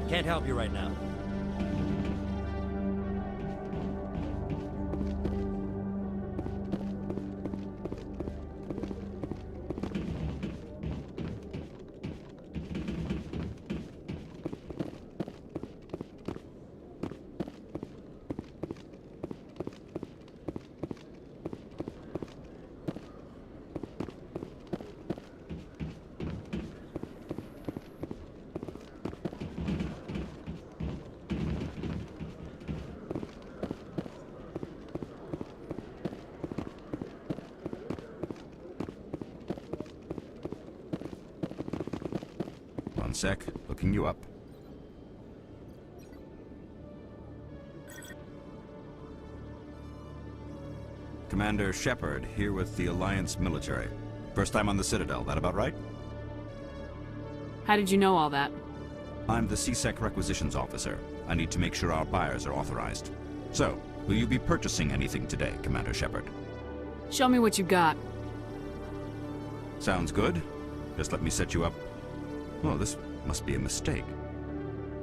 Can't help you right now. One sec, looking you up. Commander Shepard, here with the Alliance military. First time on the Citadel, that about right? How did you know all that? I'm the CSEC requisitions officer. I need to make sure our buyers are authorized. So, will you be purchasing anything today, Commander Shepard? Show me what you got. Sounds good. Just let me set you up. Oh, this must be a mistake.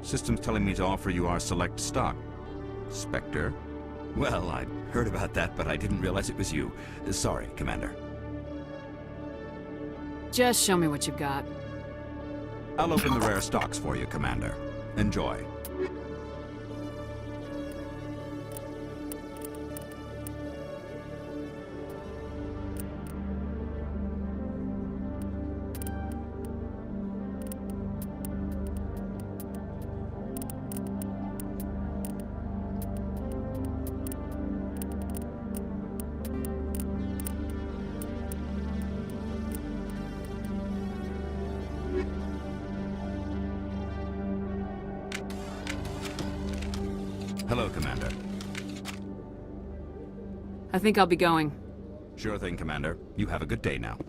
System's telling me to offer you our select stock. Spectre? Well, I'd heard about that, but I didn't realize it was you. Sorry, Commander. Just show me what you got. I'll open the rare stocks for you, Commander. Enjoy. Hello, Commander. I think I'll be going. Sure thing, Commander. You have a good day now.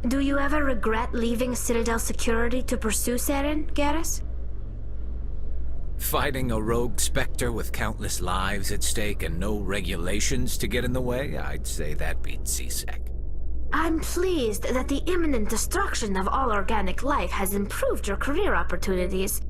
Do you ever regret leaving Citadel security to pursue Saren, Garrus? Fighting a rogue Spectre with countless lives at stake and no regulations to get in the way? I'd say that beats CSEC. I'm pleased that the imminent destruction of all organic life has improved your career opportunities.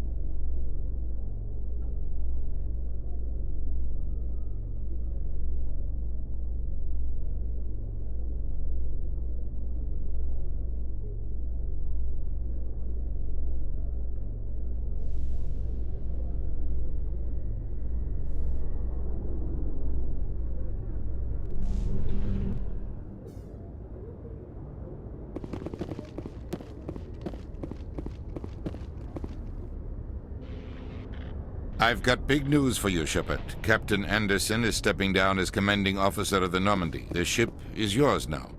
I've got big news for you, Shepard. Captain Anderson is stepping down as commanding officer of the Normandy. The ship is yours now.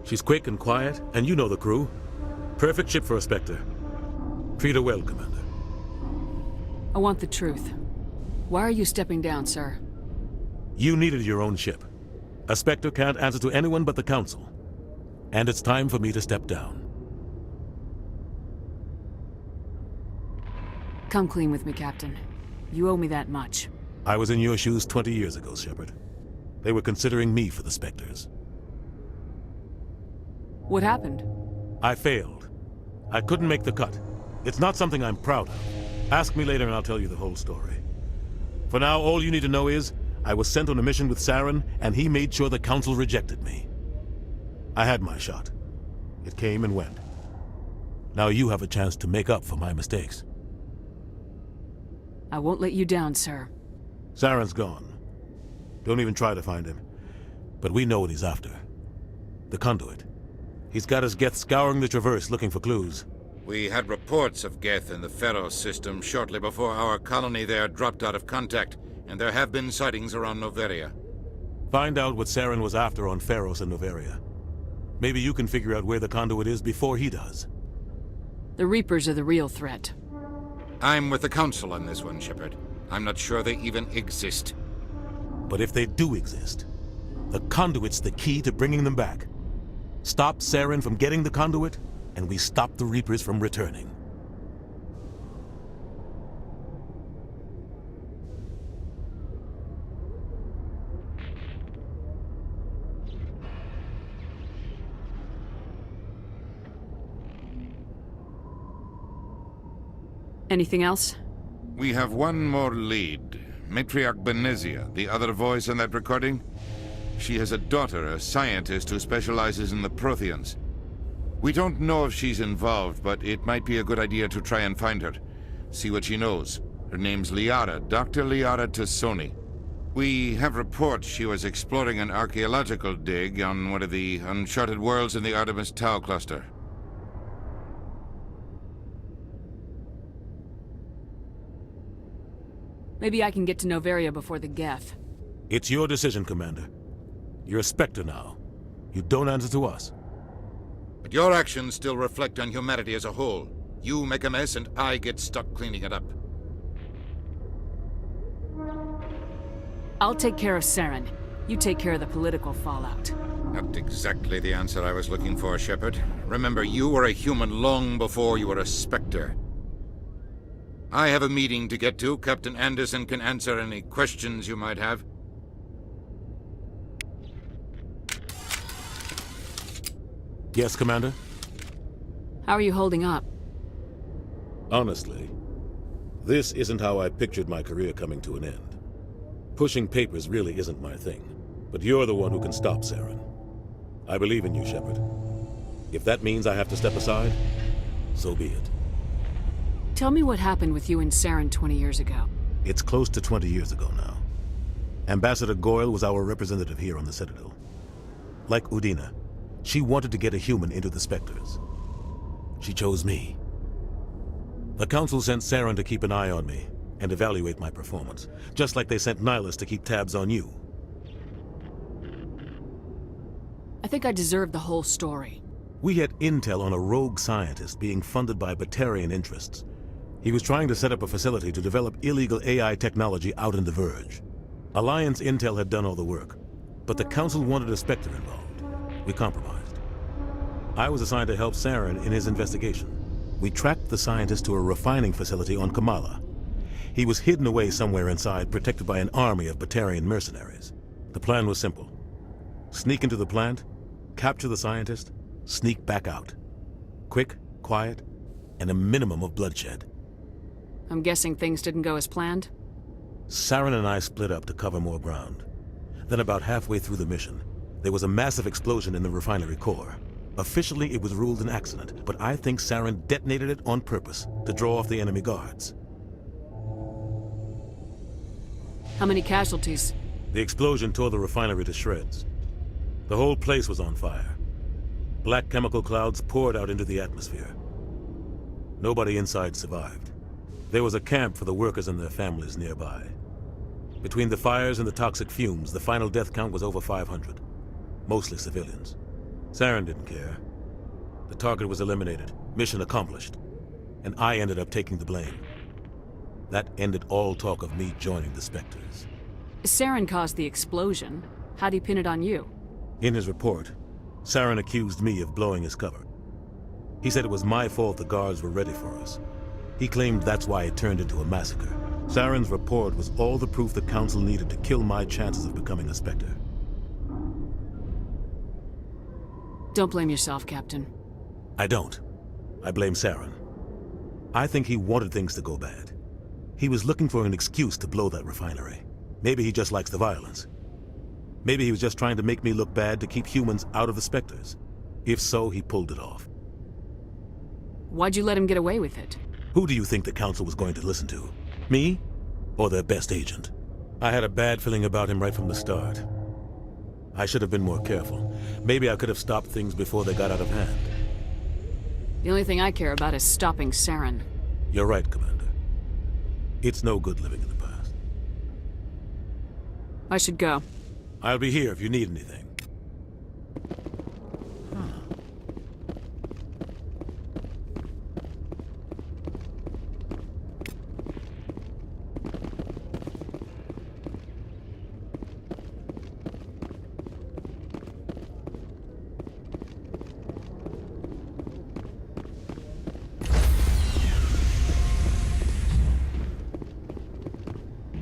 She's quick and quiet, and you know the crew. Perfect ship for a Spectre. Treat her well, Commander. I want the truth. Why are you stepping down, sir? You needed your own ship. A Spectre can't answer to anyone but the Council. And it's time for me to step down. Come clean with me, Captain. You owe me that much. I was in your shoes 20 years ago, Shepard. They were considering me for the Spectres. What happened? I failed. I couldn't make the cut. It's not something I'm proud of. Ask me later and I'll tell you the whole story. For now, all you need to know is, I was sent on a mission with Saren, and he made sure the Council rejected me. I had my shot. It came and went. Now you have a chance to make up for my mistakes. I won't let you down, sir. Saren's gone. Don't even try to find him. But we know what he's after. The conduit. He's got his Geth scouring the Traverse looking for clues. We had reports of Geth in the Pharos system shortly before our colony there dropped out of contact, and there have been sightings around Noveria. Find out what Saren was after on Pharos and Noveria. Maybe you can figure out where the conduit is before he does. The Reapers are the real threat. I'm with the Council on this one, Shepard. I'm not sure they even exist. But if they do exist, the conduit's the key to bringing them back. Stop Saren from getting the conduit, and we stop the Reapers from returning. Anything else? We have one more lead. Matriarch Benezia, the other voice in that recording. She has a daughter, a scientist who specializes in the Protheans. We don't know if she's involved, but it might be a good idea to try and find her. See what she knows. Her name's Liara, Dr. Liara Tassoni. We have reports she was exploring an archaeological dig on one of the uncharted worlds in the Artemis Tau cluster. Maybe I can get to Noveria before the Geth. It's your decision, Commander. You're a Spectre now. You don't answer to us. But your actions still reflect on humanity as a whole. You make a mess and I get stuck cleaning it up. I'll take care of Saren. You take care of the political fallout. Not exactly the answer I was looking for, Shepard. Remember, you were a human long before you were a Spectre. I have a meeting to get to. Captain Anderson can answer any questions you might have. Yes, Commander? How are you holding up? Honestly, this isn't how I pictured my career coming to an end. Pushing papers really isn't my thing, but you're the one who can stop Saren. I believe in you, Shepard. If that means I have to step aside, so be it. Tell me what happened with you and Saren 20 years ago. It's close to 20 years ago now. Ambassador Goyle was our representative here on the Citadel. Like Udina, she wanted to get a human into the Spectres. She chose me. The Council sent Saren to keep an eye on me and evaluate my performance, just like they sent Nihilus to keep tabs on you. I think I deserve the whole story. We had intel on a rogue scientist being funded by Batarian interests. He was trying to set up a facility to develop illegal AI technology out in the Verge. Alliance intel had done all the work, but the Council wanted a Spectre involved. We compromised. I was assigned to help Saren in his investigation. We tracked the scientist to a refining facility on Kamala. He was hidden away somewhere inside, protected by an army of Batarian mercenaries. The plan was simple. Sneak into the plant, capture the scientist, sneak back out. Quick, quiet, and a minimum of bloodshed. I'm guessing things didn't go as planned? Saren and I split up to cover more ground. Then about halfway through the mission, there was a massive explosion in the refinery core. Officially, it was ruled an accident, but I think Saren detonated it on purpose to draw off the enemy guards. How many casualties? The explosion tore the refinery to shreds. The whole place was on fire. Black chemical clouds poured out into the atmosphere. Nobody inside survived. There was a camp for the workers and their families nearby. Between the fires and the toxic fumes, the final death count was over 500. Mostly civilians. Saren didn't care. The target was eliminated, mission accomplished, and I ended up taking the blame. That ended all talk of me joining the Spectres. Saren caused the explosion. How'd he pin it on you? In his report, Saren accused me of blowing his cover. He said it was my fault the guards were ready for us. He claimed that's why it turned into a massacre. Saren's report was all the proof the Council needed to kill my chances of becoming a Spectre. Don't blame yourself, Captain. I don't. I blame Saren. I think he wanted things to go bad. He was looking for an excuse to blow that refinery. Maybe he just likes the violence. Maybe he was just trying to make me look bad to keep humans out of the Spectres. If so, he pulled it off. Why'd you let him get away with it? Who do you think the Council was going to listen to? Me? Or their best agent? I had a bad feeling about him right from the start. I should have been more careful. Maybe I could have stopped things before they got out of hand. The only thing I care about is stopping Saren. You're right, Commander. It's no good living in the past. I should go. I'll be here if you need anything.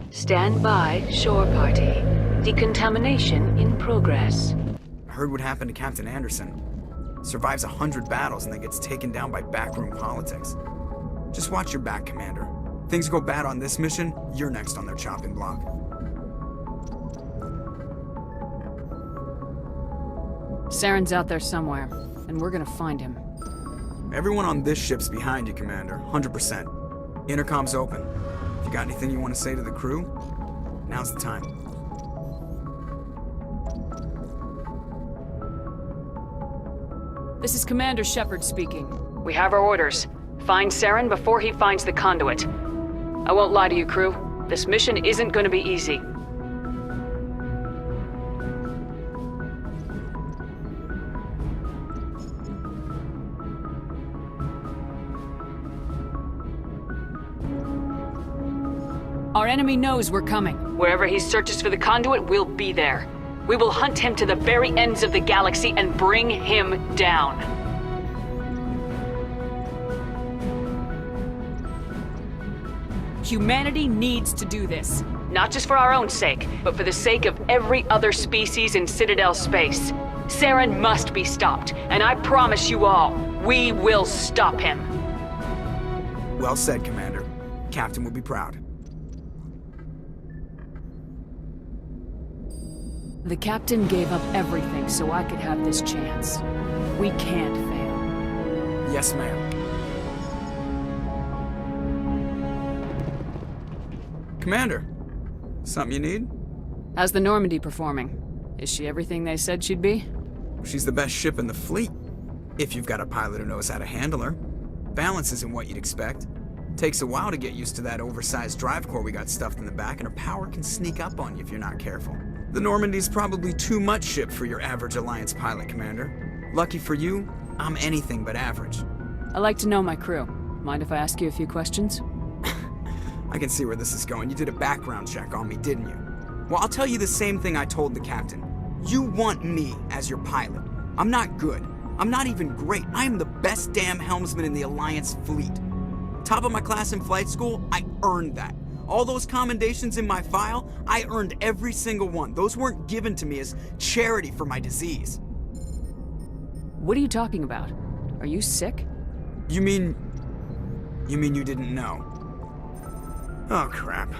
Stand by, shore party. Decontamination in progress. I heard what happened to Captain Anderson. Survives 100 battles and then gets taken down by backroom politics. Just watch your back, Commander. Things go bad on this mission, you're next on their chopping block. Saren's out there somewhere, and we're gonna find him. Everyone on this ship's behind you, Commander. 100%. Intercom's open. If you got anything you want to say to the crew, now's the time. This is Commander Shepard speaking. We have our orders. Find Saren before he finds the conduit. I won't lie to you, crew. This mission isn't going to be easy. Our enemy knows we're coming. Wherever he searches for the conduit, we'll be there. We will hunt him to the very ends of the galaxy and bring him down. Humanity needs to do this. Not just for our own sake, but for the sake of every other species in Citadel space. Saren must be stopped, and I promise you all, we will stop him. Well said, Commander. Captain will be proud. The captain gave up everything so I could have this chance. We can't fail. Yes, ma'am. Commander, something you need? How's the Normandy performing? Is she everything they said she'd be? She's the best ship in the fleet. If you've got a pilot who knows how to handle her. Balance isn't what you'd expect. Takes a while to get used to that oversized drive core we got stuffed in the back, and her power can sneak up on you if you're not careful. The Normandy's probably too much ship for your average Alliance pilot, Commander. Lucky for you, I'm anything but average. I like to know my crew. Mind if I ask you a few questions? I can see where this is going. You did a background check on me, didn't you? Well, I'll tell you the same thing I told the captain. You want me as your pilot. I'm not good. I'm not even great. I am the best damn helmsman in the Alliance fleet. Top of my class in flight school, I earned that. All those commendations in my file, I earned every single one. Those weren't given to me as charity for my disease. What are you talking about? Are you sick? You mean you didn't know? Oh, crap.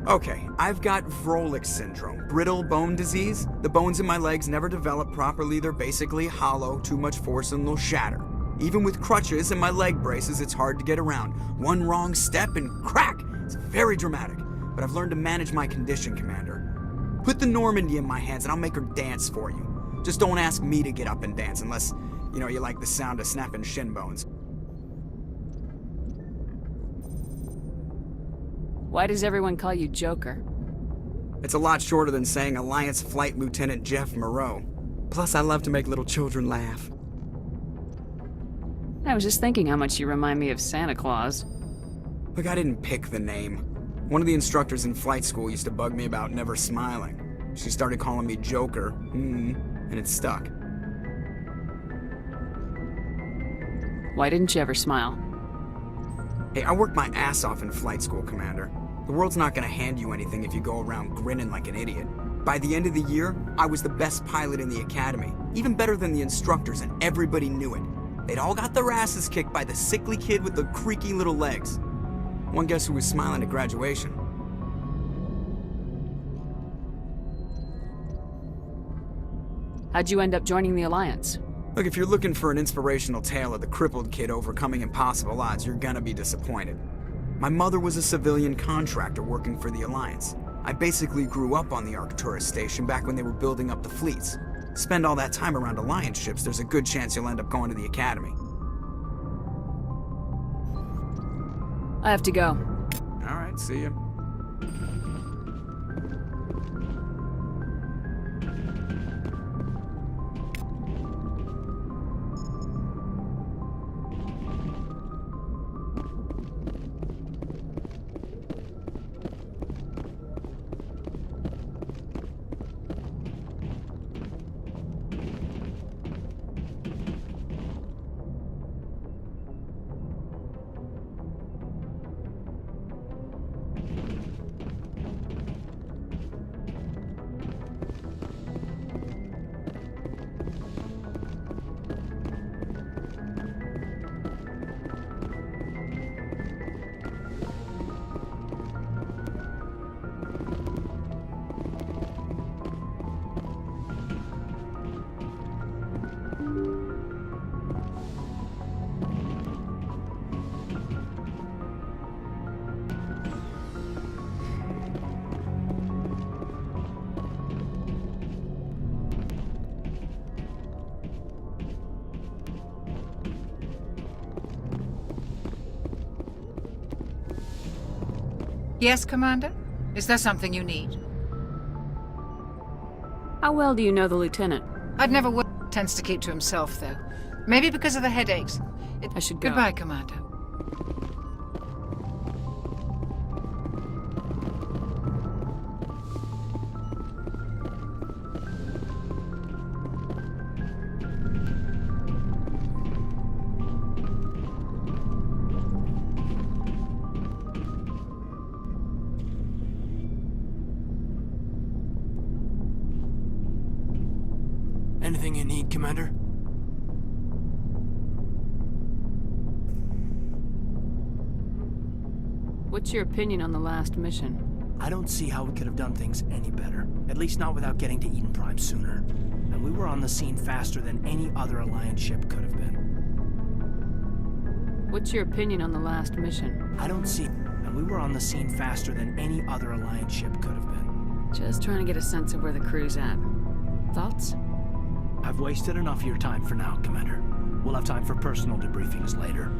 Okay, I've got Vrolik syndrome, brittle bone disease. The bones in my legs never develop properly. They're basically hollow, too much force and they'll shatter. Even with crutches and my leg braces, it's hard to get around. One wrong step and crack! It's very dramatic, but I've learned to manage my condition, Commander. Put the Normandy in my hands and I'll make her dance for you. Just don't ask me to get up and dance unless, you like the sound of snapping shin bones. Why does everyone call you Joker? It's a lot shorter than saying Alliance Flight Lieutenant Jeff Moreau. Plus, I love to make little children laugh. I was just thinking how much you remind me of Santa Claus. Look, I didn't pick the name. One of the instructors in flight school used to bug me about never smiling. She started calling me Joker, and it stuck. Why didn't you ever smile? Hey, I worked my ass off in flight school, Commander. The world's not gonna hand you anything if you go around grinning like an idiot. By the end of the year, I was the best pilot in the academy, even better than the instructors, and everybody knew it. They'd all got their asses kicked by the sickly kid with the creaky little legs. One guess who was smiling at graduation? How'd you end up joining the Alliance? Look, if you're looking for an inspirational tale of the crippled kid overcoming impossible odds, you're gonna be disappointed. My mother was a civilian contractor working for the Alliance. I basically grew up on the Arcturus station back when they were building up the fleets. Spend all that time around Alliance ships, there's a good chance you'll end up going to the Academy. I have to go. Alright, see ya. Yes, Commander? Is there something you need? How well do you know the Lieutenant? I'd never work. Tends to keep to himself, though. Maybe because of the headaches. I should go. Goodbye, Commander. Anything you need, Commander? What's your opinion on the last mission? I don't see how we could have done things any better. At least not without getting to Eden Prime sooner. And we were on the scene faster than any other Alliance ship could have been. What's your opinion on the last mission? I don't see... And we were on the scene faster than any other Alliance ship could have been. Just trying to get a sense of where the crew's at. Thoughts? I've wasted enough of your time for now, Commander. We'll have time for personal debriefings later.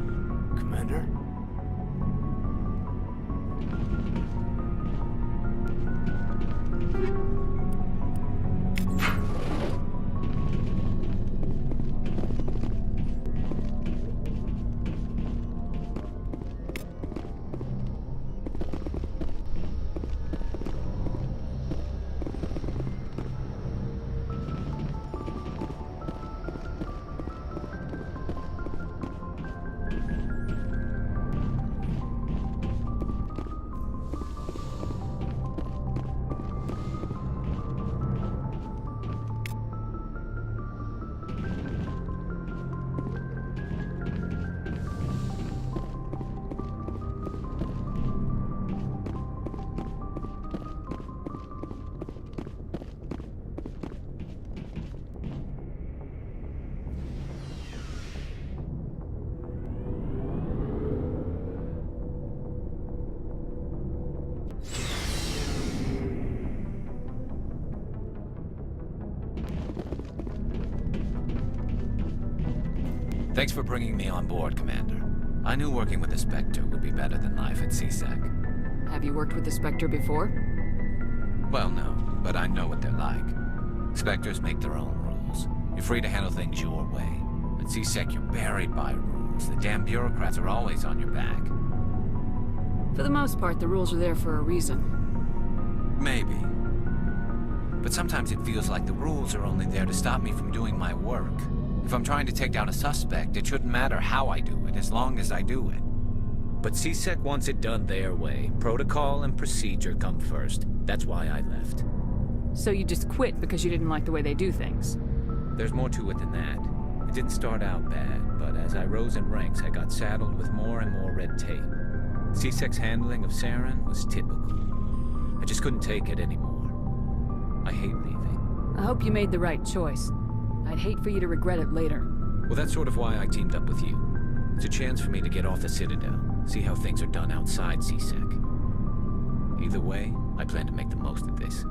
Commander? Thanks for bringing me on board, Commander. I knew working with the Spectre would be better than life at CSEC. Have you worked with the Spectre before? Well, no, but I know what they're like. Spectres make their own rules. You're free to handle things your way. At CSEC, you're buried by rules. The damn bureaucrats are always on your back. For the most part, the rules are there for a reason. Maybe. But sometimes it feels like the rules are only there to stop me from doing my work. If I'm trying to take down a suspect, it shouldn't matter how I do it, as long as I do it. But CSEC wants it done their way. Protocol and procedure come first. That's why I left. So you just quit because you didn't like the way they do things? There's more to it than that. It didn't start out bad, but as I rose in ranks, I got saddled with more and more red tape. CSEC's handling of Saren was typical. I just couldn't take it anymore. I hate leaving. I hope you made the right choice. I'd hate for you to regret it later. Well, that's sort of why I teamed up with you. It's a chance for me to get off the Citadel, see how things are done outside CSEC. Either way, I plan to make the most of this.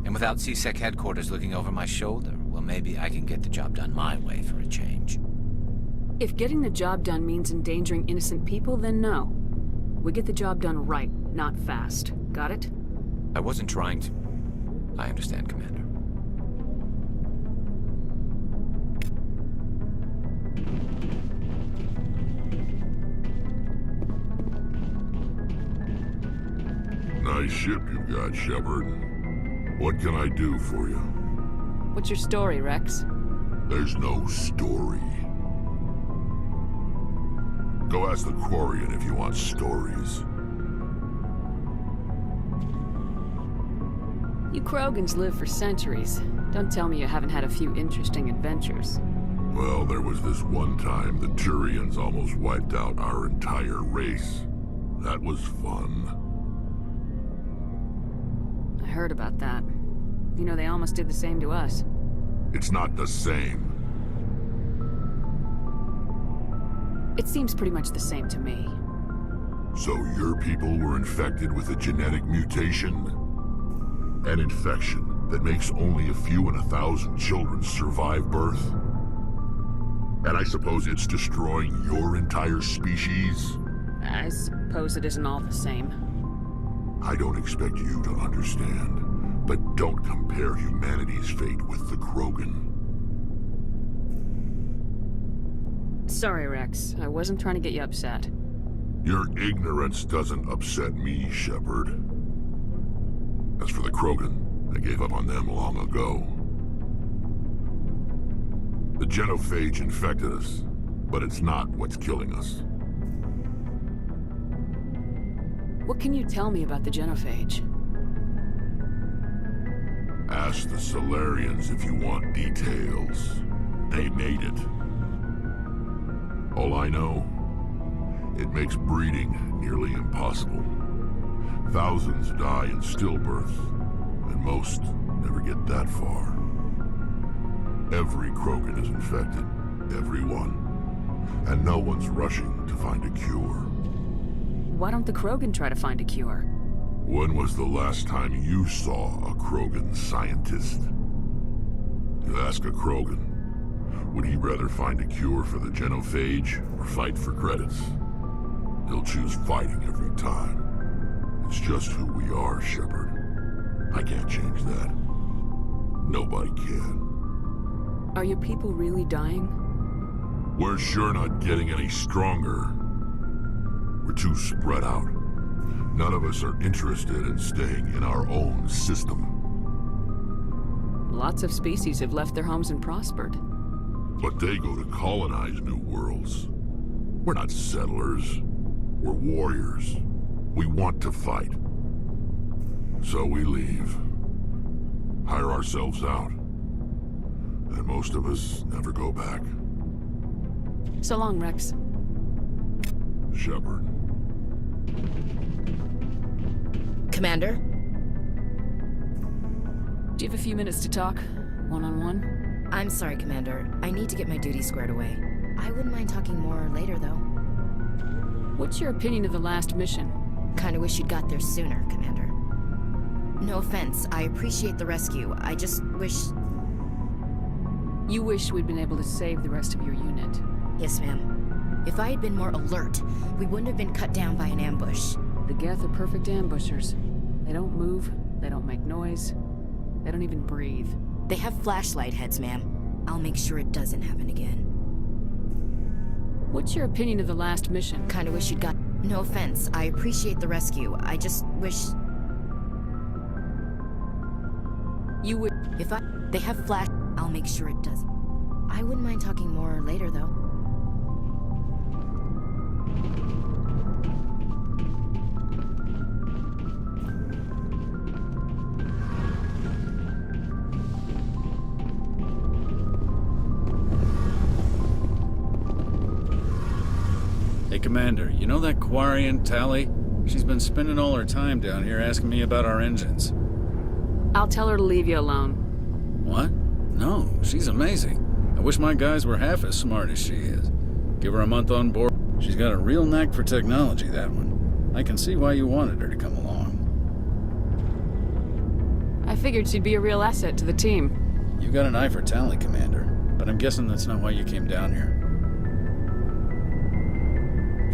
And without CSEC headquarters looking over my shoulder, well, maybe I can get the job done my way for a change. If getting the job done means endangering innocent people, then no. We get the job done right, not fast. Got it? I wasn't trying to... I understand, Commander. Nice ship you've got, Shepard. What can I do for you? What's your story, Rex? There's no story. Go ask the Quarian if you want stories. You Krogans live for centuries. Don't tell me you haven't had a few interesting adventures. Well, there was this one time the Turians almost wiped out our entire race. That was fun. I heard about that. You know, they almost did the same to us. It's not the same. It seems pretty much the same to me. So your people were infected with a genetic mutation? An infection that makes only a few in 1,000 children survive birth? And I suppose it's destroying your entire species? I suppose it isn't all the same. I don't expect you to understand, but don't compare humanity's fate with the Krogan. Sorry, Rex. I wasn't trying to get you upset. Your ignorance doesn't upset me, Shepard. As for the Krogan, I gave up on them long ago. The genophage infected us, but it's not what's killing us. What can you tell me about the genophage? Ask the Solarians if you want details. They made it. All I know, it makes breeding nearly impossible. Thousands die in stillbirth, and most never get that far. Every Krogan is infected, every one. And no one's rushing to find a cure. Why don't the Krogan try to find a cure? When was the last time you saw a Krogan scientist? You ask a Krogan, would he rather find a cure for the genophage or fight for credits? He'll choose fighting every time. It's just who we are, Shepard. I can't change that. Nobody can. Are your people really dying? We're sure not getting any stronger. We're too spread out. None of us are interested in staying in our own system. Lots of species have left their homes and prospered. But they go to colonize new worlds. We're not settlers. We're warriors. We want to fight. So we leave. Hire ourselves out. And most of us never go back. So long, Rex. Shepard. Commander? Do you have a few minutes to talk? One-on-one? I'm sorry, Commander. I need to get my duties squared away. I wouldn't mind talking more later, though. What's your opinion of the last mission? Kinda wish you'd got there sooner, Commander. No offense, I appreciate the rescue. I just wish... You wish we'd been able to save the rest of your unit. Yes, ma'am. If I had been more alert, we wouldn't have been cut down by an ambush. The Geth are perfect ambushers. They don't move, they don't make noise, they don't even breathe. They have flashlight heads, ma'am. I'll make sure it doesn't happen again. What's your opinion of the last mission? Kinda wish you'd got... No offense, I appreciate the rescue. I just wish... You would... If I... They have flash... I'll make sure it doesn't. I wouldn't mind talking more later, though. Hey, Commander, you know that Quarian, Tally? She's been spending all her time down here asking me about our engines. I'll tell her to leave you alone. What? No, she's amazing. I wish my guys were half as smart as she is. Give her a month on board. She's got a real knack for technology, that one. I can see why you wanted her to come along. I figured she'd be a real asset to the team. You got an eye for talent, Commander, but I'm guessing that's not why you came down here.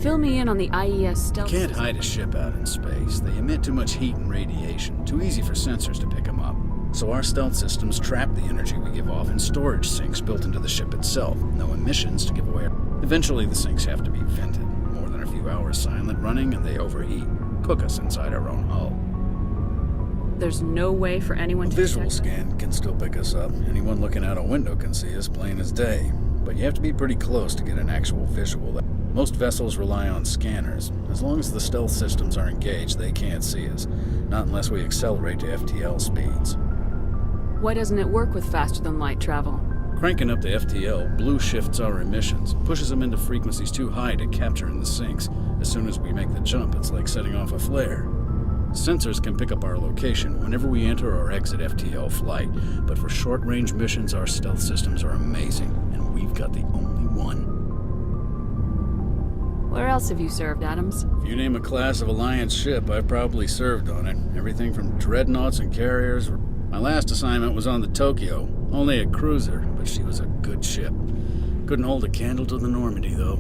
Fill me in on the IES stealth You can't system. hide a ship out in space. They emit too much heat and radiation, too easy for sensors to pick them up. So our stealth systems trap the energy we give off in storage sinks built into the ship itself. No emissions to give away. Eventually the sinks have to be vented. More than a few hours silent running and they overheat. Cook us inside our own hull. There's no way for anyone A to visual detect scan can still pick us up. Anyone looking out a window can see us plain as day. But you have to be pretty close to get an actual visual. Most vessels rely on scanners. As long as the stealth systems are engaged, they can't see us. Not unless we accelerate to FTL speeds. Why doesn't it work with faster-than-light travel? Cranking up to FTL blue shifts our emissions, pushes them into frequencies too high to capture in the sinks. As soon as we make the jump, it's like setting off a flare. Sensors can pick up our location whenever we enter or exit FTL flight, but for short-range missions, our stealth systems are amazing, and we've got the only one. Where else have you served, Adams? If you name a class of Alliance ship, I've probably served on it. Everything from dreadnoughts and carriers. My last assignment was on the Tokyo, only a cruiser, but she was a good ship. Couldn't hold a candle to the Normandy, though.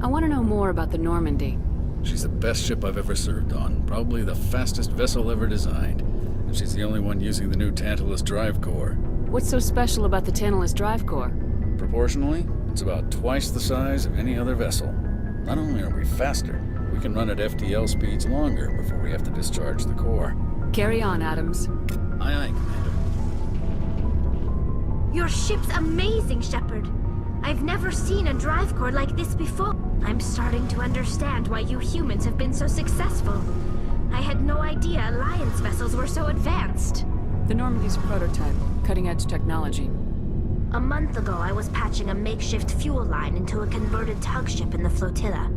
I want to know more about the Normandy. She's the best ship I've ever served on, probably the fastest vessel ever designed. And she's the only one using the new Tantalus drive core. What's so special about the Tantalus drive core? Proportionally, it's about twice the size of any other vessel. Not only are we faster, we can run at FTL speeds longer before we have to discharge the core. Carry on, Adams. Aye, aye, Commander. Your ship's amazing, Shepard. I've never seen a drive core like this before. I'm starting to understand why you humans have been so successful. I had no idea Alliance vessels were so advanced. The Normandy's a prototype, cutting-edge technology. A month ago, I was patching a makeshift fuel line into a converted tug ship in the flotilla.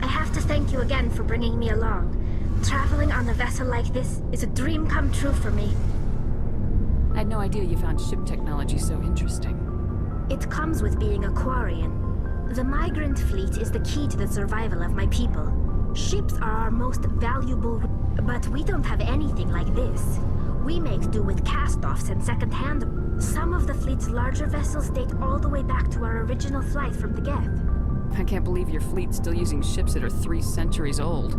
I have to thank you again for bringing me along. Traveling on a vessel like this is a dream come true for me. I had no idea you found ship technology so interesting. It comes with being a Quarian. The migrant fleet is the key to the survival of my people. Ships are our most valuable, but we don't have anything like this. We make do with cast-offs and second-hand. Some of the fleet's larger vessels date all the way back to our original flight from the Geth. I can't believe your fleet's still using ships that are 3 centuries old.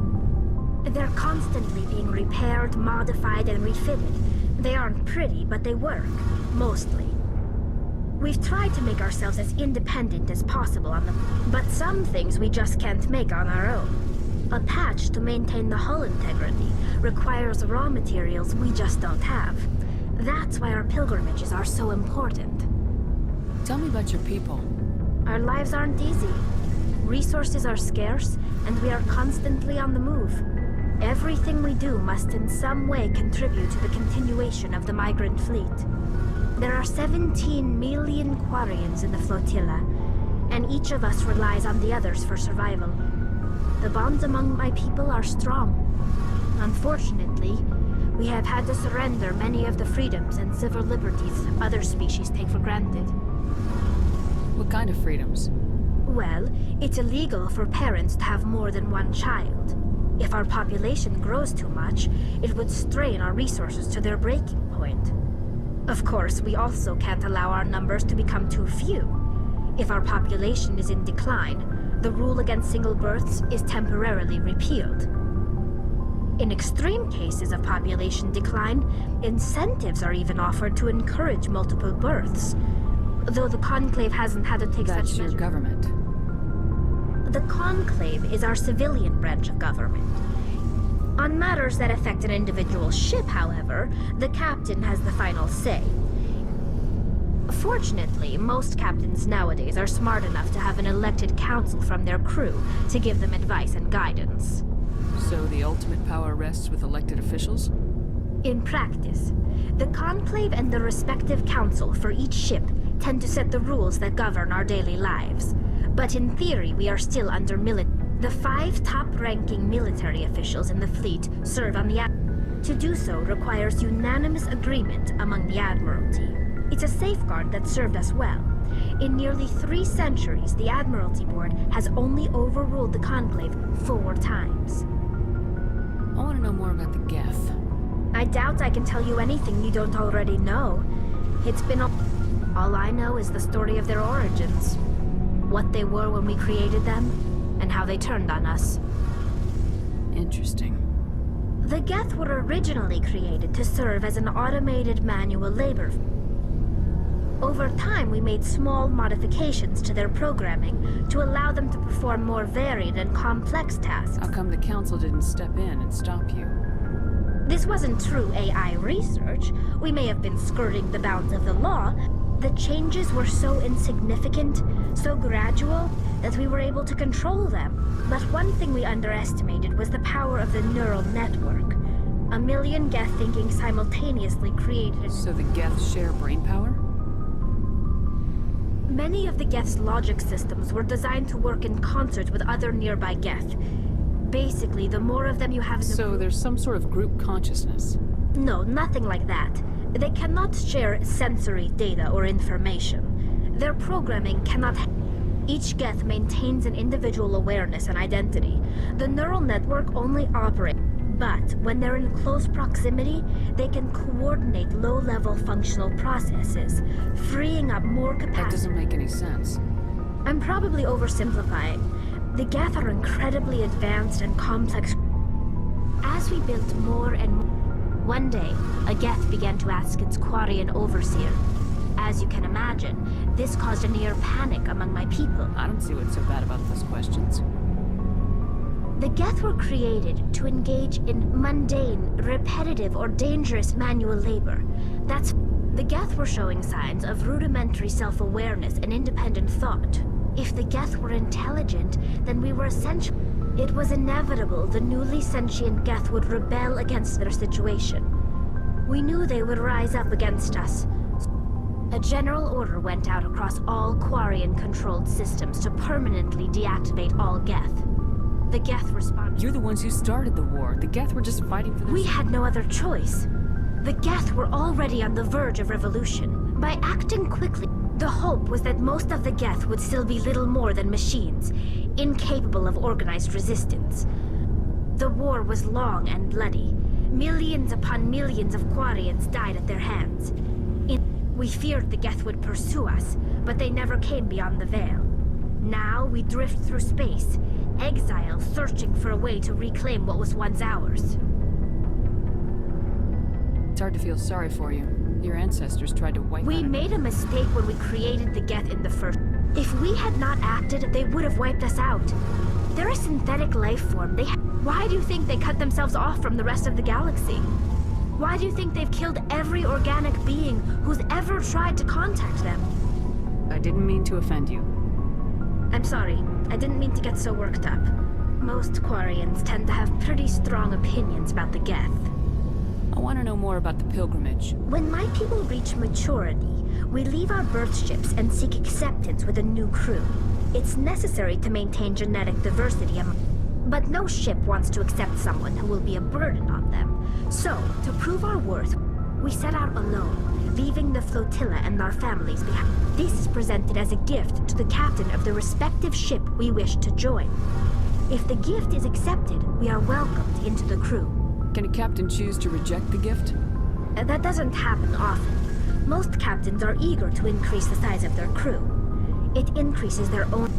They're constantly being repaired, modified, and refitted. They aren't pretty, but they work. Mostly. We've tried to make ourselves as independent as possible on them, but some things we just can't make on our own. A patch to maintain the hull integrity requires raw materials we just don't have. That's why our pilgrimages are so important. Tell me about your people. Our lives aren't easy. Resources are scarce, and we are constantly on the move. Everything we do must in some way contribute to the continuation of the migrant fleet. There are 17 million Quarians in the flotilla, and each of us relies on the others for survival. The bonds among my people are strong. Unfortunately, we have had to surrender many of the freedoms and civil liberties other species take for granted. What kind of freedoms? Well, it's illegal for parents to have more than one child. If our population grows too much, it would strain our resources to their breaking point. Of course, we also can't allow our numbers to become too few. If our population is in decline, the rule against single births is temporarily repealed. In extreme cases of population decline, incentives are even offered to encourage multiple births, though the Conclave hasn't had to take such measures. That's your government. The Conclave is our civilian branch of government. On matters that affect an individual ship, however, the captain has the final say. Fortunately, most captains nowadays are smart enough to have an elected council from their crew to give them advice and guidance. So the ultimate power rests with elected officials? In practice, the Conclave and the respective council for each ship tend to set the rules that govern our daily lives. But in theory, we are still under military. The 5 top-ranking military officials in the fleet serve on the Admiralty. To do so requires unanimous agreement among the Admiralty. It's a safeguard that served us well. In nearly 3 centuries, the Admiralty Board has only overruled the Conclave 4 times. I want to know more about the Geth. I doubt I can tell you anything you don't already know. It's been all I know is the story of their origins. What they were when we created them, and how they turned on us. Interesting. The Geth were originally created to serve as an automated manual labor. Over time, we made small modifications to their programming to allow them to perform more varied and complex tasks. How come the Council didn't step in and stop you? This wasn't true AI research. We may have been skirting the bounds of the law. The changes were so insignificant, so gradual, that we were able to control them. But one thing we underestimated was the power of the neural network. 1 million Geth thinking simultaneously created... So the Geth share brainpower? Many of the Geth's logic systems were designed to work in concert with other nearby Geth. Basically, the more of them you have in the So there's some sort of group consciousness? No, nothing like that. They cannot share sensory data or information. Their programming cannot... Each Geth maintains an individual awareness and identity. The neural network only operates... But when they're in close proximity, they can coordinate low-level functional processes, freeing up more capacity. That doesn't make any sense. I'm probably oversimplifying. The Geth are incredibly advanced and complex. As we built more and more, one day, a Geth began to ask its Quarian overseer. As you can imagine, this caused a near panic among my people. I don't see what's so bad about those questions. The Geth were created to engage in mundane, repetitive, or dangerous manual labor. The Geth were showing signs of rudimentary self-awareness and independent thought. If the Geth were intelligent, then we were essential. It was inevitable the newly sentient Geth would rebel against their situation. We knew they would rise up against us. A general order went out across all Quarian-controlled systems to permanently deactivate all Geth. The Geth responded. You're the ones who started the war. The Geth were just fighting for their... We had no other choice. The Geth were already on the verge of revolution. By acting quickly, the hope was that most of the Geth would still be little more than machines, incapable of organized resistance. The war was long and bloody. Millions upon millions of Quarians died at their hands. We feared the Geth would pursue us, but they never came beyond the Veil. Now we drift through space, exile searching for a way to reclaim what was once ours. It's hard to feel sorry for you. Your ancestors tried to wipe We made a mistake when we created the Geth in the first... If we had not acted, they would have wiped us out. They're a synthetic life form. Why do you think they cut themselves off from the rest of the galaxy? Why do you think they've killed every organic being who's ever tried to contact them? I didn't mean to offend you. I'm sorry. I didn't mean to get so worked up. Most Quarians tend to have pretty strong opinions about the Geth. I want to know more about the pilgrimage. When my people reach maturity, we leave our birth ships and seek acceptance with a new crew. It's necessary to maintain genetic diversity, but no ship wants to accept someone who will be a burden on them. So, to prove our worth, we set out alone, leaving the flotilla and our families behind. This is presented as a gift to the captain of the respective ship we wish to join. If the gift is accepted, we are welcomed into the crew. Can a captain choose to reject the gift? That doesn't happen often. Most captains are eager to increase the size of their crew. It increases their own...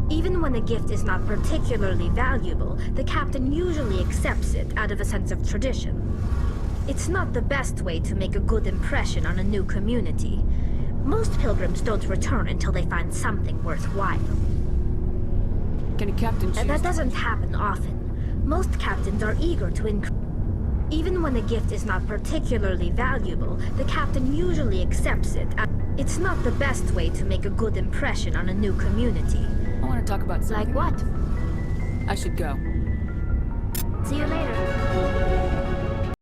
Even when the gift is not particularly valuable, the captain usually accepts it out of a sense of tradition. It's not the best way to make a good impression on a new community. Most pilgrims don't return until they find something worthwhile. Can a captain choose... That doesn't happen often. Most captains are eager to increase... Even when the gift is not particularly valuable, the captain usually accepts it. It's not the best way to make a good impression on a new community. I want to talk about something. Like what? I should go. See you later.